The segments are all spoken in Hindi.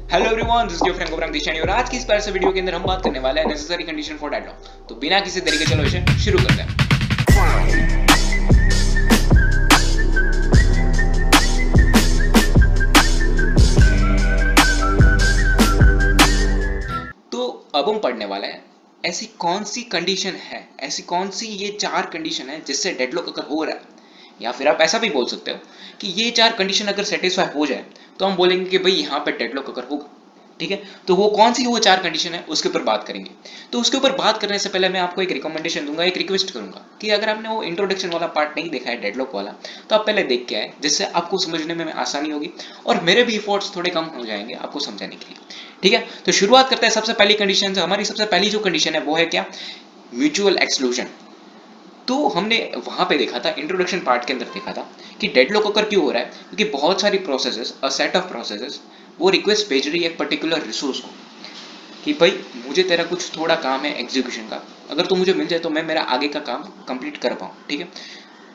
Hello everyone, this is your friend गोब्राम दिशानी और आज की इस प्यारे से वीडियो के अंदर हम बात करने वाले हैं नेसेसरी कंडीशन फॉर डेडलॉक। तो बिना किसी देरी के चलो इसे शुरू करते हैं। तो अब हम पढ़ने वाले हैं ऐसी कौन सी कंडीशन है, ऐसी कौन सी ये चार कंडीशन है जिससे डेडलॉक अगर हो रहा है, या फिर आप ऐसा भी बोल सकते हो कि ये चार कंडीशन अगर सेटिस्फाई हो जाए तो हम बोलेंगे कि भाई यहाँ पे डेडलॉक अगर होगा। ठीक है, तो वो कौन सी वो चार कंडीशन है उसके ऊपर बात करेंगे। तो उसके ऊपर बात करने से पहले मैं आपको एक रिकमेंडेशन दूंगा, एक रिक्वेस्ट करूंगा कि अगर आपने वो इंट्रोडक्शन वाला पार्ट नहीं देखा है डेडलॉक वाला, तो आप पहले देख के आए, जिससे आपको समझने में आसानी होगी और मेरे भी एफर्ट्स थोड़े कम हो जाएंगे आपको समझाने के लिए। ठीक है, तो शुरुआत करते हैं सबसे पहली कंडीशन से। हमारी सबसे पहली जो कंडीशन है वो है क्या? Mutual exclusion. तो हमने वहां पे देखा था, इंट्रोडक्शन पार्ट के अंदर देखा था कि डेडलॉक अगर क्यों हो रहा है, क्योंकि बहुत सारी processes, a set of processes, वो रिक्वेस्ट भेज रही है एक पर्टिकुलर रिसोर्स को कि भाई मुझे तेरा कुछ थोड़ा काम है एग्जीक्यूशन का, अगर तो मुझे मिल जाए तो मैं मेरा आगे का काम कंप्लीट कर पाऊँ। ठीक है,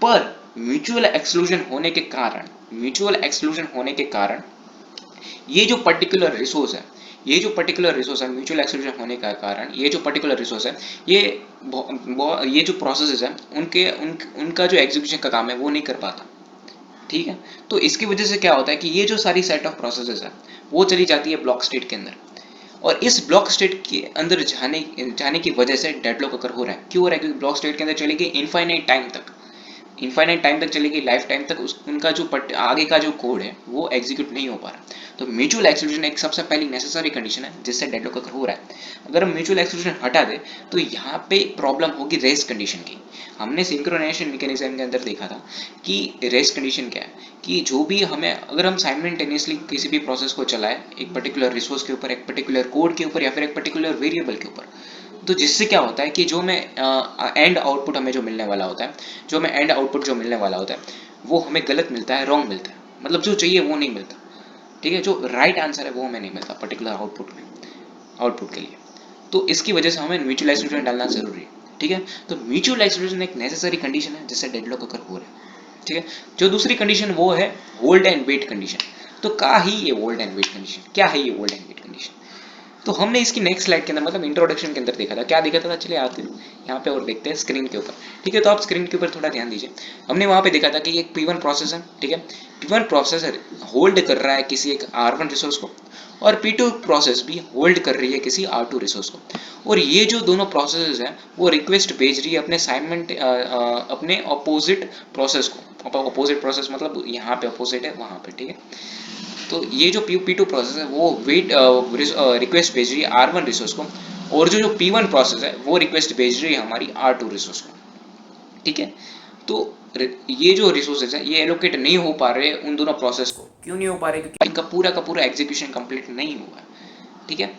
पर म्यूचुअल एक्सक्लूजन होने के कारण, म्यूचुअल एक्सक्लूजन होने के कारण ये जो पर्टिकुलर रिसोर्स है, ये जो पर्टिकुलर रिसोर्स है, म्यूचुअल एक्सक्लूजन होने का कारण ये जो पर्टिकुलर रिसोर्स है, ये जो प्रोसेसेस है उनका जो एग्जीक्यूशन का काम है वो नहीं कर पाता। ठीक है, तो इसकी वजह से क्या होता है कि ये जो सारी सेट ऑफ प्रोसेसेस है वो चली जाती है ब्लॉक स्टेट के अंदर, और इस ब्लॉक स्टेट के अंदर जाने की वजह से डेडलॉक अगर हो रहा है। क्यों हो रहा है? क्योंकि ब्लॉक स्टेट के अंदर चलेगी इनफाइनाइट टाइम तक, इनफाइनाइट टाइम तक चलेगी, लाइफ टाइम तक उनका जो आगे का जो कोड है वो एग्जीक्यूट नहीं हो पा रहा। तो म्यूचुअल एक्सक्लूजन एक सबसे पहली नेसेसरी कंडीशन है जिससे डेडलॉक अगर हो रहा है। अगर हम म्यूचुअल एक्सक्लूजन हटा दे तो यहाँ पे प्रॉब्लम होगी रेस्ट कंडीशन की। हमने सिंक्रोनाइजेशन मैकेनिज्म के अंदर देखा था कि रेस्ट कंडीशन क्या है, कि जो भी हमें, अगर हम साइमल्टेनियसली किसी भी प्रोसेस को चलाए एक पर्टिकुलर रिसोर्स के ऊपर, एक पर्टिकुलर कोड के ऊपर, या फिर एक पर्टिकुलर वेरिएबल के ऊपर, तो जिससे क्या होता है कि जो मैं एंड आउटपुट हमें जो मिलने वाला होता है, जो हमें एंड आउटपुट जो मिलने वाला होता है वो हमें गलत मिलता है, रॉन्ग मिलता है, मतलब जो चाहिए वो नहीं मिलता। ठीक है, जो राइट आंसर है वो हमें नहीं मिलता पर्टिकुलर आउटपुट में, आउटपुट के लिए। तो इसकी वजह से हमें म्यूचुअल एक्सक्लूजन डालना जरूरी है। ठीक है, तो म्यूचुअल एक्सक्लूजन एक नेसेसरी कंडीशन है जिससे डेडलॉक अगर हो रहा है। ठीक है, जो दूसरी कंडीशन वो है होल्ड एंड वेट कंडीशन। तो क्या ही ये होल्ड एंड वेट कंडीशन, क्या है ये होल्ड एंड वेट कंडीशन? तो हमने इसकी नेक्स्ट स्लाइड के अंदर, मतलब इंट्रोडक्शन के अंदर देखा था, क्या देखा था? चलिए आते यहाँ पे और देखते हैं स्क्रीन के ऊपर। ठीक है, तो आप स्क्रीन के ऊपर थोड़ा ध्यान दीजिए। हमने वहां पे देखा था कि एक P1 प्रोसेस है। ठीक है, P1 प्रोसेसर होल्ड कर रहा है किसी एक R1 रिसोर्स को, और P2 प्रोसेस भी होल्ड कर रही है किसी R2 रिसोर्स को। और ये जो दोनों प्रोसेस हैं वो रिक्वेस्ट भेज रही है अपने साइमेंट अपने अपोजिट प्रोसेस को। अपोजिट प्रोसेस मतलब यहाँ पे अपोजिट है वहां पे। ठीक है, तो ये जो P2 प्रोसेस है वो वेट रिक्वेस्ट भेज रही है R1 रिसोर्स को, और जो P1 प्रोसेस है वो रिक्वेस्ट भेज रही है हमारी R2 रिसोर्स को। ठीक है, तो ये जो रिसोर्सेज है ये एलोकेट नहीं हो पा रहे उन दोनों प्रोसेस को। क्यों नहीं हो पा रहे? क्योंकि इनका पूरा का पूरा एग्जीक्यूशन कंप्लीट नहीं हुआ है। ठीक है,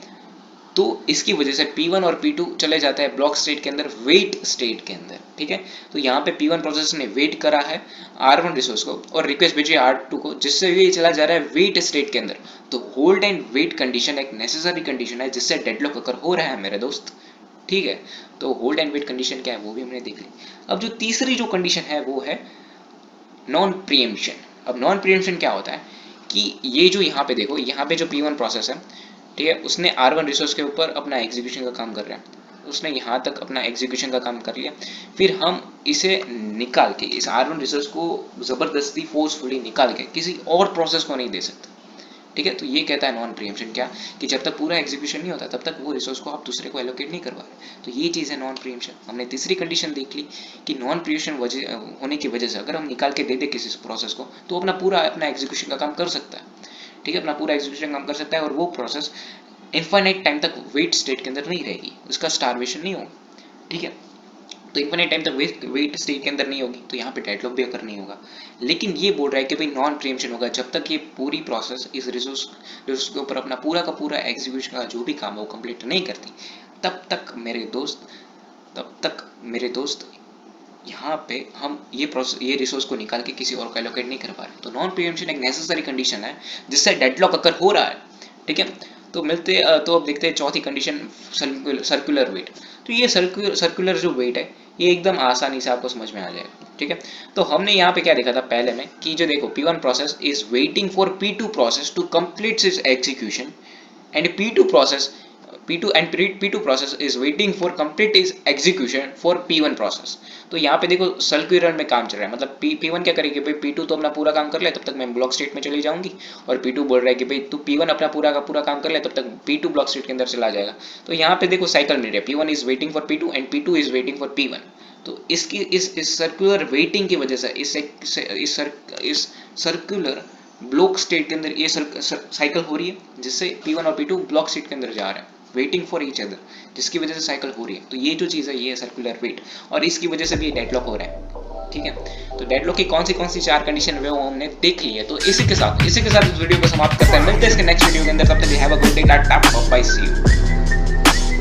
तो इसकी वजह से P1 और P2 चले जाते हैं ब्लॉक स्टेट के अंदर, वेट स्टेट के अंदर। ठीक है, तो यहाँ पे P1 प्रोसेस ने वेट करा है R1 रिसोर्स को और रिक्वेस्ट भेजी R2 को, जिससे ये चला जा रहा है वेट स्टेट के अंदर। तो होल्ड एंड वेट कंडीशन एक नेसेसरी कंडीशन है जिससे डेडलॉक अगर हो रहा है मेरे दोस्त। ठीक है, तो होल्ड एंड वेट कंडीशन क्या है वो भी हमने देख ली। अब जो तीसरी जो कंडीशन है वो है नॉन प्रीएम्पशन। अब नॉन प्रीएम्पशन क्या होता है कि ये जो यहाँ पे देखो, यहाँ पे जो P1 प्रोसेस है, ठीक है, उसने R1 रिसोर्स के ऊपर अपना एग्जीक्यूशन का काम कर रहा है, उसने यहाँ तक अपना एग्जीक्यूशन का काम कर लिया। फिर हम इसे निकाल के, इस R1 रिसोर्स को ज़बरदस्ती फोर्सफुली निकाल के किसी और प्रोसेस को नहीं दे सकते। ठीक है, तो ये कहता है नॉन प्रीएम्पशन क्या, कि जब तक पूरा एग्जीक्यूशन नहीं होता तब तक वो रिसोर्स को आप दूसरे को एलोकेट नहीं करवा रहे। तो ये चीज़ है नॉन प्रीएम्पशन। हमने तीसरी कंडीशन देख ली कि नॉन प्रीएम्पशन होने की वजह से अगर हम निकाल के दे दे किसी प्रोसेस को तो अपना पूरा अपना एग्जीक्यूशन का काम कर सकता है। ठीक है, अपना पूरा एग्जीक्यूशन काम कर सकता है, और वो प्रोसेस इनफाइनाइट टाइम तक वेट स्टेट के अंदर नहीं रहेगी, उसका स्टारवेशन नहीं होगा। ठीक है, तो इनफाइनाइट टाइम तक वेट स्टेट के अंदर नहीं होगी, तो यहाँ पे डेडलॉक भी अगर नहीं होगा। लेकिन ये बोल रहा है कि भाई नॉन प्रीएम्पशन होगा जब तक ये पूरी प्रोसेस इस रिसोर्स के ऊपर अपना पूरा का पूरा एग्जीक्यूशन का जो भी काम है वो कंप्लीट नहीं करती, तब तक मेरे दोस्त, तब तक मेरे दोस्त यहाँ पे हम ये रिसोर्स को निकाल के किसी और को एलोकेट नहीं कर पा रहे। तो नॉन प्रीएम्पशन एक नेसेसरी कंडीशन है जिससे डेडलॉक अगर हो रहा है। ठीक है, तो तो अब देखते हैं चौथी कंडीशन, सर्कुलर वेट। तो ये सर्कुलर जो वेट है ये एकदम आसानी से आपको समझ में आ जाएगा। ठीक है, तो हमने यहाँ पे क्या देखा था पहले में कि जो देखो P1 process is waiting for P2 process to complete its execution and P2 process is waiting for complete its execution for P1 process। तो यहाँ पे देखो सर्कुलर में काम चल रहा है, मतलब P1 क्या करेगी भाई, P2 तो अपना पूरा काम कर ले, तब तक मैं ब्लॉक स्टेट में चली जाऊंगी, और P2 बोल रहा है कि भाई तू P1 अपना पूरा का पूरा काम कर ले, तब तक P2 ब्लॉक स्टेट के अंदर चला जाएगा। तो यहाँ पे देखो साइकिल मिल रही है, P1 is waiting for P2 and P2 is waiting for P1। तो इसकी इस सर्कुलर वेटिंग की वजह से इस सर्कुलर ब्लॉक स्टेट के अंदर ये साइकिल हो रही है, जिससे P1 और P2 ब्लॉक स्टेट के अंदर जा रहे हैं वेटिंग फॉर ईच अदर, जिसकी वजह से साइकिल हो रही है। तो ये जो चीज़ है ये है सर्कुलर वेट, और इसकी वजह से भी डेडलॉक हो रहा है। ठीक है, तो डेडलॉक की कौन सी चार कंडीशन है वो हमने देख ली है। तो इसी के साथ इस वीडियो को समाप्त करते हैं, मिलते हैं इसके नेक्स्ट वीडियो के अंदर। तब तक have a good day, tata bye bye, see you.